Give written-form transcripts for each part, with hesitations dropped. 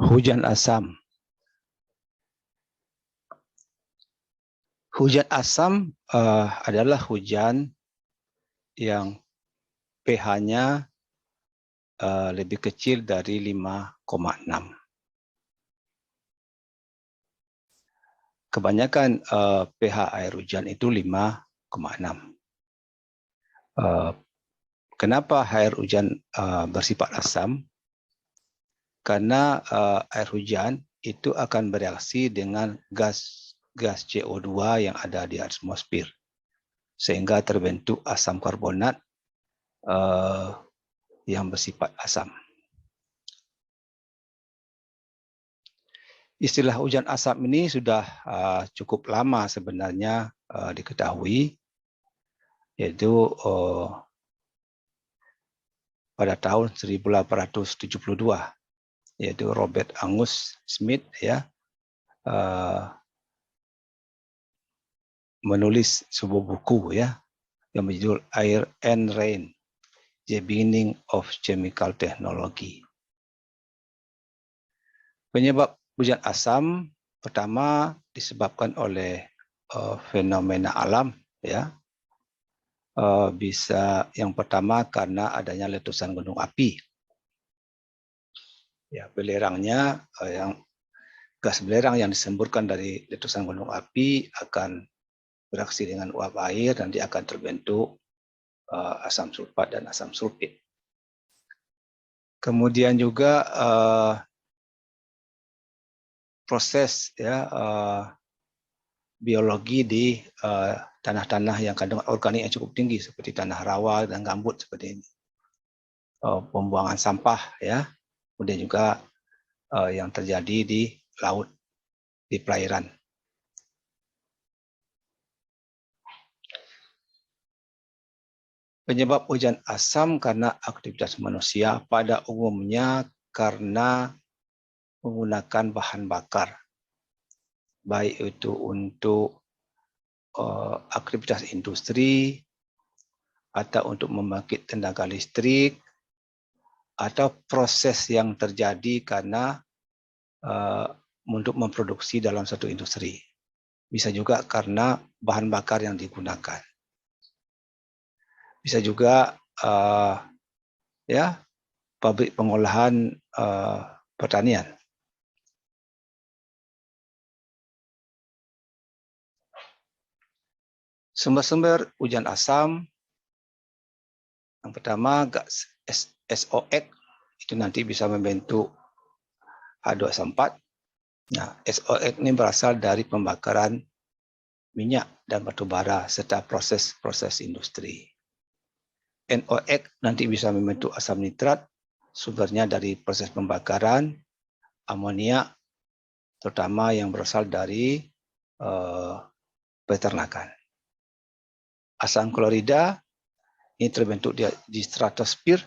Hujan asam. Hujan asam adalah hujan yang pH-nya lebih kecil dari 5,6. Kebanyakan pH air hujan itu 5,6. Kenapa air hujan bersifat asam? Karena air hujan itu akan bereaksi dengan gas CO2 yang ada di atmosfer, sehingga terbentuk asam karbonat yang bersifat asam. Istilah hujan asam ini sudah cukup lama sebenarnya diketahui, yaitu pada tahun 1872, yaitu Robert Angus Smith menulis sebuah buku yang berjudul Air and Rain: The Beginning of Chemical Technology. Penyebab hujan asam pertama disebabkan oleh fenomena alam, bisa yang pertama karena adanya letusan gunung api. Belerangnya gas belerang yang disemburkan dari letusan gunung api akan bereaksi dengan uap air, nanti akan terbentuk asam sulfat dan asam sulfit. Kemudian juga proses biologi di tanah-tanah yang kandungan organik yang cukup tinggi seperti tanah rawa dan gambut seperti ini. Pembuangan sampah kemudian juga yang terjadi di laut, di perairan. Penyebab hujan asam karena aktivitas manusia pada umumnya karena menggunakan bahan bakar, baik itu untuk aktivitas industri, atau untuk membangkit tenaga listrik, atau proses yang terjadi karena untuk memproduksi dalam satu industri. Bisa juga karena bahan bakar yang digunakan. Bisa juga pabrik pengolahan pertanian. Sumber-sumber hujan asam, yang pertama gas SOx, itu nanti bisa membentuk H2SO4. Nah, SOx ini berasal dari pembakaran minyak dan batu bara serta proses-proses industri. NOx nanti bisa membentuk asam nitrat, sumbernya dari proses pembakaran amonia, terutama yang berasal dari peternakan. Asam klorida ini terbentuk di stratosfer,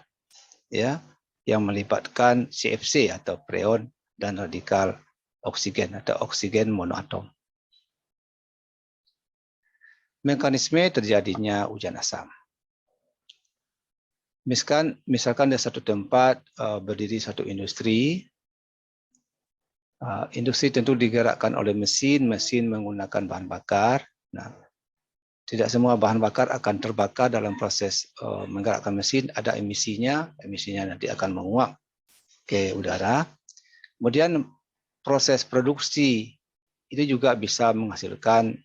yang melibatkan CFC atau freon dan radikal oksigen atau oksigen monoatom. Mekanisme terjadinya hujan asam. Misalkan di satu tempat berdiri satu industri. Industri tentu digerakkan oleh mesin menggunakan bahan bakar. Nah, tidak semua bahan bakar akan terbakar dalam proses menggerakkan mesin, ada emisinya nanti akan menguap ke udara. Kemudian proses produksi itu juga bisa menghasilkan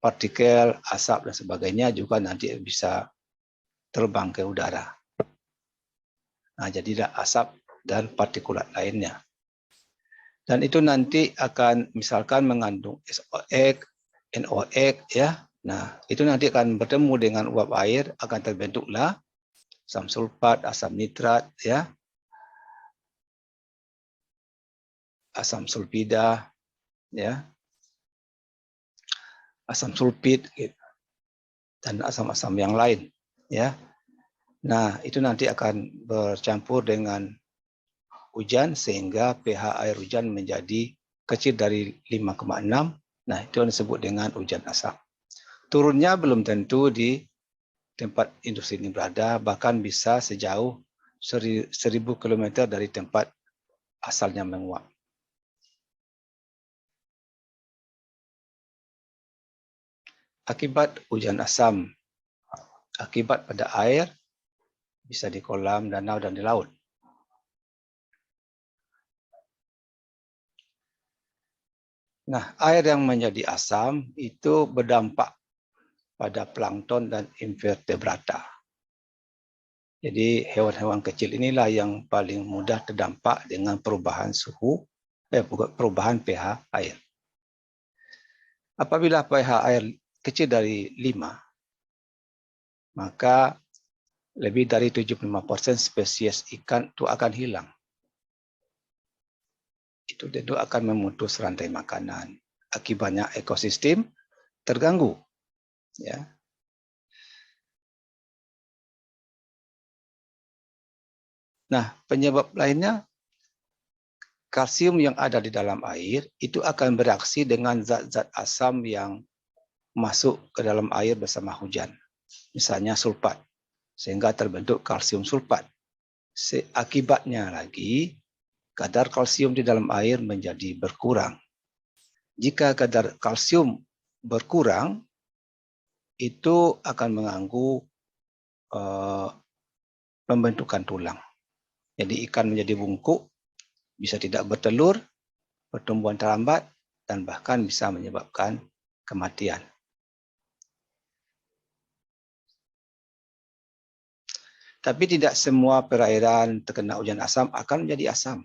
partikel, asap dan sebagainya, juga nanti bisa terbang ke udara. Nah, jadilah asap dan partikulat lainnya. Dan itu nanti akan misalkan mengandung SOx, NOx Nah, itu nanti akan bertemu dengan uap air, akan terbentuklah asam sulfat, asam nitrat asam sulfida asam sulfit dan asam-asam yang lain Nah, itu nanti akan bercampur dengan hujan sehingga pH air hujan menjadi kecil dari 5,6. Nah, itu yang disebut dengan hujan asam. Turunnya belum tentu di tempat industri ini berada, bahkan bisa sejauh 1000 km dari tempat asalnya menguap. Akibat hujan asam, akibat pada air, bisa di kolam, danau, dan di laut. Nah, air yang menjadi asam itu berdampak pada plankton dan invertebrata. Jadi hewan-hewan kecil inilah yang paling mudah terdampak dengan perubahan perubahan pH air. Apabila pH air kecil dari 5, maka lebih dari 75% spesies ikan itu akan hilang. Itu tentu akan memutus rantai makanan. Akibatnya ekosistem terganggu. Ya. Nah, penyebab lainnya, kalsium yang ada di dalam air itu akan bereaksi dengan zat-zat asam yang masuk ke dalam air bersama hujan. Misalnya sulfat, sehingga terbentuk kalsium sulfat. Akibatnya lagi, kadar kalsium di dalam air menjadi berkurang. Jika kadar kalsium berkurang, itu akan mengganggu pembentukan tulang. Jadi ikan menjadi bungkuk, bisa tidak bertelur, pertumbuhan terlambat, dan bahkan bisa menyebabkan kematian. Tapi tidak semua perairan terkena hujan asam akan menjadi asam.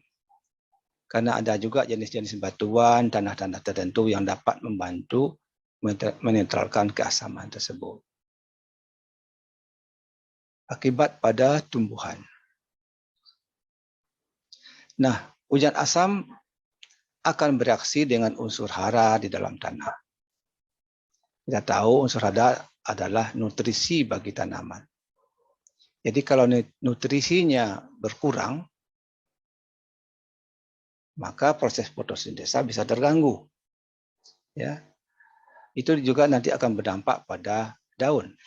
Karena ada juga jenis-jenis batuan, tanah-tanah tertentu yang dapat membantu menetralkan keasaman tersebut. Akibat pada tumbuhan. Nah, hujan asam akan bereaksi dengan unsur hara di dalam tanah. Kita tahu unsur hara adalah nutrisi bagi tanaman. Jadi kalau nutrisinya berkurang, maka proses fotosintesa bisa terganggu. Ya, itu juga nanti akan berdampak pada daun.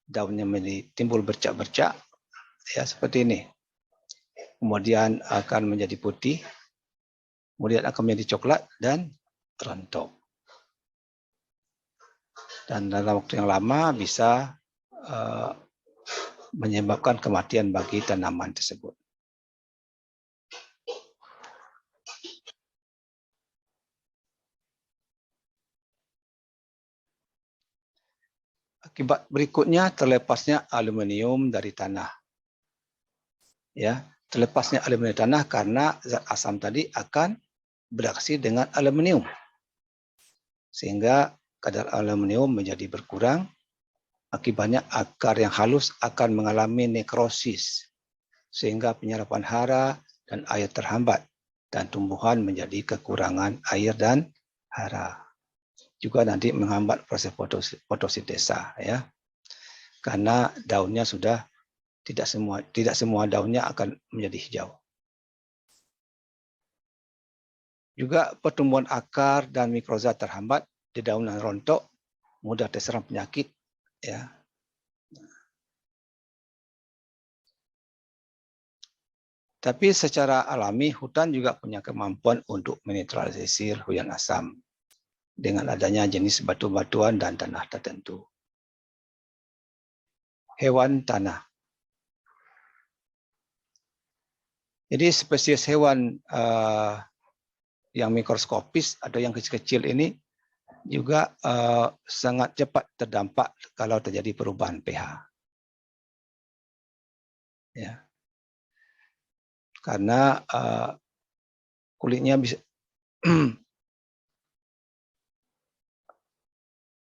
Daunnya timbul bercak-bercak, ya seperti ini. Kemudian akan menjadi putih, kemudian akan menjadi coklat dan rontok. Dan dalam waktu yang lama bisa menyebabkan kematian bagi tanaman tersebut. Akibat berikutnya, terlepasnya aluminium dari tanah. Ya, terlepasnya aluminium dari tanah karena zat asam tadi akan bereaksi dengan aluminium. Sehingga kadar aluminium menjadi berkurang. Akibatnya akar yang halus akan mengalami nekrosis. Sehingga penyerapan hara dan air terhambat. Dan tumbuhan menjadi kekurangan air dan hara. Juga nanti menghambat proses fotosintesa, ya. Karena daunnya sudah tidak semua daunnya akan menjadi hijau. Juga pertumbuhan akar dan mikrozat terhambat, dedaunan rontok, mudah terserang penyakit, ya. Tapi secara alami hutan juga punya kemampuan untuk menetralisir hujan asam dengan adanya jenis batu-batuan dan tanah tertentu. Hewan tanah. Jadi spesies hewan yang mikroskopis atau yang kecil-kecil ini juga sangat cepat terdampak kalau terjadi perubahan pH. Ya. Karena kulitnya bisa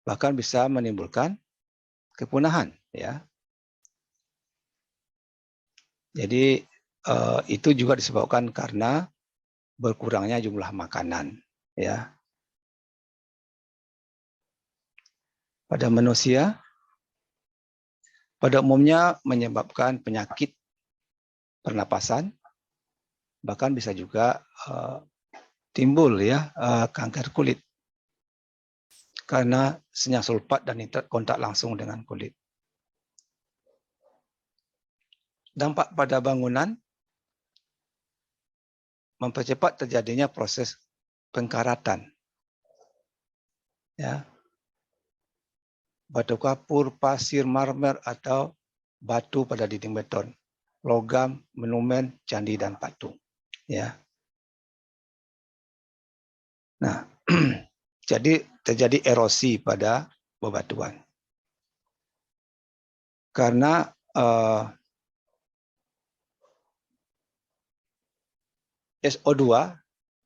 bahkan bisa menimbulkan kepunahan, ya. Jadi itu juga disebabkan karena berkurangnya jumlah makanan, ya. Pada manusia, pada umumnya menyebabkan penyakit pernapasan, bahkan bisa juga timbul, ya, kanker kulit karena senyawa sulfat dan nitrat kontak langsung dengan kulit. Dampak pada bangunan mempercepat terjadinya proses pengkaratan. Ya. Batu kapur, pasir, marmer atau batu pada dinding beton, logam, monumen, candi dan patung. Ya. Nah, jadi terjadi erosi pada bebatuan. Karena SO2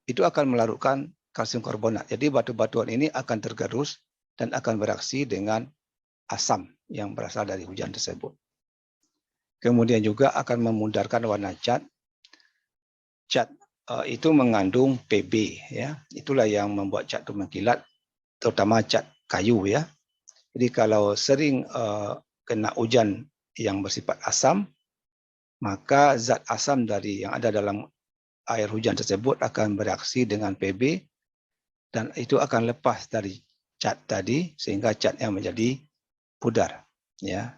itu akan melarutkan kalsium karbonat. Jadi batu-batuan ini akan tergerus dan akan bereaksi dengan asam yang berasal dari hujan tersebut. Kemudian juga akan memudarkan warna cat. Cat itu mengandung Pb, ya. Itulah yang membuat cat itu mengkilat, terutama cat kayu, ya. Jadi kalau sering kena hujan yang bersifat asam, maka zat asam dari yang ada dalam air hujan tersebut akan bereaksi dengan Pb dan itu akan lepas dari cat tadi sehingga catnya menjadi pudar, ya.